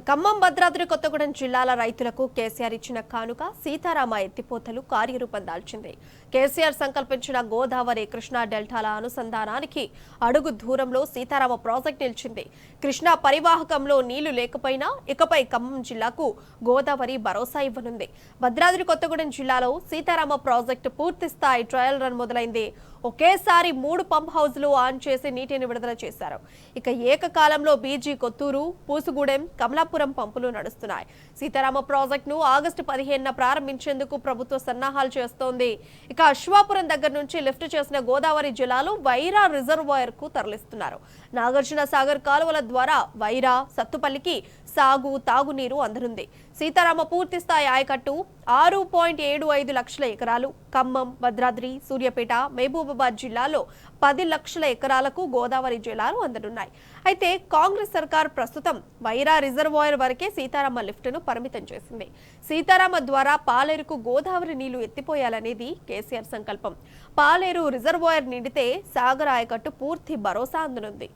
ఖమ్మం భద్రాద్రి కొత్తగూడెం జిల్లాల రైతులకు కేసీఆర్ ఇచ్చిన కానుక సీతారామ ఎత్తిపోతలు కార్యరూపం దాల్చింది. కేసీఆర్ సంకల్పించిన గోదావరి కృష్ణా డెల్టాల అనుసంధానానికి అడుగు దూరంలో సీతారామ ప్రాజెక్టు నిలిచింది. కృష్ణా పరివాహకంలో నీళ్లు లేకపోయినా ఇకపై ఖమ్మం జిల్లాకు గోదావరి భరోసా ఇవ్వనుంది. భద్రాద్రి కొత్తగూడెం జిల్లాలో సీతారామ ప్రాజెక్టు పూర్తి స్థాయి ట్రయల్ రన్ మొదలైంది. ఒకేసారి 3 పంప్ హౌజ్లు ఆన్ చేసి నీటిని విడుదల చేశారు. ఇక ఏకకాలంలో బీజీ కొత్తూరు, పూసుగూడెం, కమలాపురం పంపులు నడుస్తున్నాయి. సీతారామ ప్రాజెక్టును ఆగస్టు 15న ప్రారంభించేందుకు ప్రభుత్వం సన్నాహాలు చేస్తోంది. ఇక అశ్వాపురం దగ్గర నుంచి లిఫ్ట్ చేసిన గోదావరి జలాలు వైరా రిజర్వాయర్ కు తరలిస్తున్నారు. నాగార్జున సాగర్ కాలువల ద్వారా వైరా, సత్తుపల్లికి సాగు, తాగునీరు అందనుంది. సీతారామ పూర్తి స్థాయి ఆయకట్టు 6.75 లక్షల ఎకరాలు. ఖమ్మం, భద్రాద్రి, సూర్యాపేట, మహబూబాబాద్ జిల్లాలో 10 లక్షల ఎకరాలకు గోదావరి జలాలు అందనున్నాయి. అయితే కాంగ్రెస్ సర్కార్ ప్రస్తుతం వైరా రిజర్వాయర్ వరకే సీతారామ లిఫ్ట్ను పరిమితం చేసింది. సీతారామ ద్వారా పాలేరుకు గోదావరి నీళ్లు ఎత్తిపోయాలనేది కేసీఆర్ సంకల్పం. పాలేరు రిజర్వాయర్ నిండితే సాగర్ ఆయకట్టు పూర్తి భరోసా అందనుంది.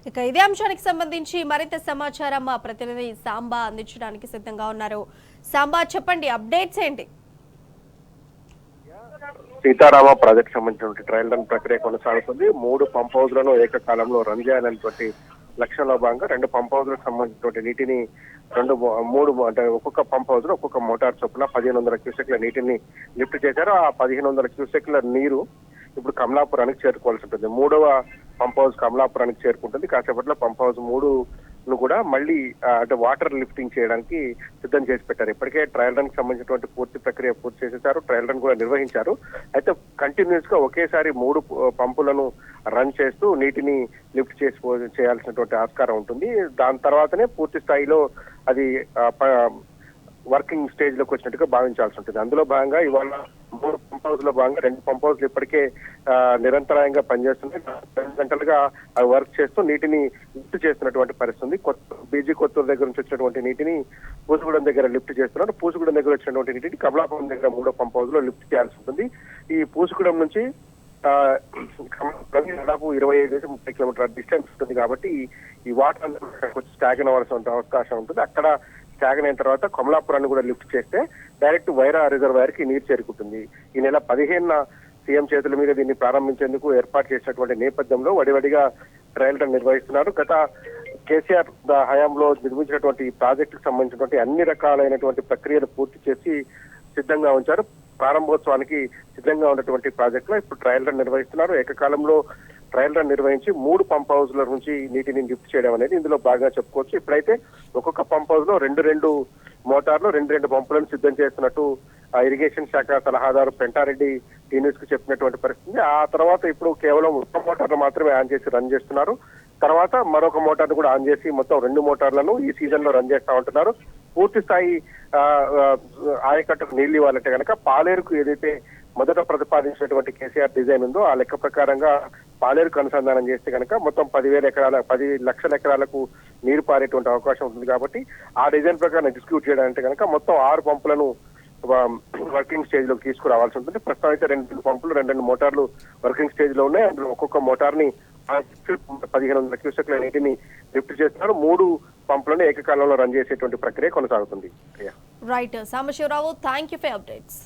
ఇక ఇదే అంశానికి సంబంధించి మరింత సమాచారం మా ప్రతినిధి సాంబా అందించడానికి సిద్ధంగా ఉన్నారు. సాంబా, చెప్పండి, అప్డేట్స్ ఏంటి? సీతారామ ప్రాజెక్ట్ సంబంధించిన ట్రయల్ రన్ ప్రక్రియ కొనసాగుతుంది. 3 పంప్ హౌజ్లను ఏకకాలంలో రన్ చేయాలనేటువంటి లక్ష్యంలో భాగంగా 2 పంప్ హౌజ్లకు సంబంధించినటువంటి నీటిని 3 అంటే ఒక్కొక్క పంప్ హౌజ్ లో ఒక్కొక్క మోటార్ చొప్పున 1500 క్యూసెక్ల నీటిని లిఫ్ట్ చేశారు. ఆ 1500 క్యూసెక్ల నీరు ఇప్పుడు కమలాపురానికి చేరుకోవాల్సి ఉంటుంది. 3వ పంప్ హౌస్ కమలాపురానికి చేరుకుంటుంది. కాసేపట్లో పంప్ హౌస్ 3ను కూడా మళ్ళీ అంటే వాటర్ లిఫ్టింగ్ చేయడానికి సిద్ధం చేసి పెట్టారు. ఇప్పటికే ట్రయల్ రన్ కి సంబంధించినటువంటి పూర్తి ప్రక్రియ పూర్తి చేసేసారు. ట్రయల్ రన్ కూడా నిర్వహించారు. అయితే కంటిన్యూస్ గా ఒకేసారి 3 పంపులను రన్ చేస్తూ నీటిని లిఫ్ట్ చేయాల్సినటువంటి ఆస్కారం ఉంటుంది. దాని తర్వాతనే పూర్తి స్థాయిలో అది వర్కింగ్ స్టేజ్ లోకి వచ్చినట్టుగా భావించాల్సి ఉంటుంది. అందులో భాగంగా ఇవాళ 3 పంప్ హౌస్ లో భాగంగా 2 పంప్ హౌస్లు ఇప్పటికే నిరంతరాయంగా పనిచేస్తున్నాయి. 2 గంటలుగా వర్క్ చేస్తూ నీటిని లిఫ్ట్ చేస్తున్నటువంటి పరిస్థితి. బీజీ కొత్తూరు దగ్గర నుంచి వచ్చినటువంటి నీటిని పూసుగూడెం దగ్గర లిఫ్ట్ చేస్తున్నారు. పూసుగూడెం దగ్గర వచ్చినటువంటి నీటిని కమలాపురం దగ్గర 3వ పంప్ హౌస్ లో లిఫ్ట్ చేయాల్సి ఉంటుంది. ఈ పూసుగూడెం నుంచి దాదాపు 25-30 కిలోమీటర్ల డిస్టెన్స్ ఉంటుంది. కాబట్టి ఈ వాటర్ కొంచెం స్టాగ్న్ అవ్వాల్సిన అవకాశం ఉంటుంది. అక్కడ స్టాగ్న్ అయిన తర్వాత కమలాపురాన్ని కూడా లిఫ్ట్ చేస్తే డైరెక్ట్ వైరా రిజర్వాయర్ కి నీరు చేరుకుంటుంది. ఈ నెల 15న సీఎం చేతుల మీద దీన్ని ప్రారంభించేందుకు ఏర్పాటు చేసినటువంటి నేపథ్యంలో వడివడిగా ట్రయల్ రన్ నిర్వహిస్తున్నారు. గత కేసీఆర్ హయాంలో నిర్మించినటువంటి ఈ ప్రాజెక్టుకు సంబంధించినటువంటి అన్ని రకాలైనటువంటి ప్రక్రియలు పూర్తి చేసి సిద్ధంగా ఉంచారు. ప్రారంభోత్సవానికి సిద్ధంగా ఉన్నటువంటి ప్రాజెక్టులో ఇప్పుడు ట్రయల్ రన్ నిర్వహిస్తున్నారు. ఏకకాలంలో ట్రయల్ రన్ నిర్వహించి 3 పంప్ హౌస్ల నుంచి నీటిని లిఫ్ట్ చేయడం అనేది ఇందులో బాగా చెప్పుకోవచ్చు. ఇప్పుడైతే ఒక్కొక్క పంప్ హౌస్ లో 2 మోటార్లు 2 పంపులను సిద్ధం చేస్తున్నట్టు ఇరిగేషన్ శాఖ సలహాదారు పెంటారెడ్డి టీన్యూస్ కు చెప్పినటువంటి పరిస్థితి. ఆ తర్వాత ఇప్పుడు కేవలం ఒక మోటార్లు మాత్రమే ఆన్ చేసి రన్ చేస్తున్నారు. తర్వాత మరొక మోటార్ను కూడా ఆన్ చేసి మొత్తం 2 మోటార్లను ఈ సీజన్ లో రన్ చేస్తా ఉంటున్నారు. పూర్తి స్థాయి ఆయకట్టుకు నీళ్లు ఇవ్వాలంటే కనుక పాలేరుకు ఏదైతే మొదట ప్రతిపాదించినటువంటి కేసీఆర్ డిజైన్ ఉందో ఆ లెక్క ప్రకారంగా పాలేరుకు అనుసంధానం చేస్తే కనుక మొత్తం 10 లక్షల ఎకరాలకు నీరు పారేటువంటి అవకాశం ఉంటుంది. కాబట్టి ఆ డిజైన్ ప్రకారం ఎగ్జిక్యూట్ చేయడానికి కనుక మొత్తం 6 పంపులను వర్కింగ్ స్టేజ్ లోకి తీసుకురావాల్సి ఉంటుంది. ప్రస్తుతం అయితే 2 పంపులు 2 మోటార్లు వర్కింగ్ స్టేజ్ లో ఉన్నాయి. అందులో ఒక్కొక్క మోటార్ ని 1500 క్యూసెక్ల నీటిని లిఫ్ట్ చేస్తున్నారు. 3 పంపులను ఏకకాలంలో రన్ చేసేటువంటి ప్రక్రియ కొనసాగుతుంది. Right Sambasivarao, thank you for updates.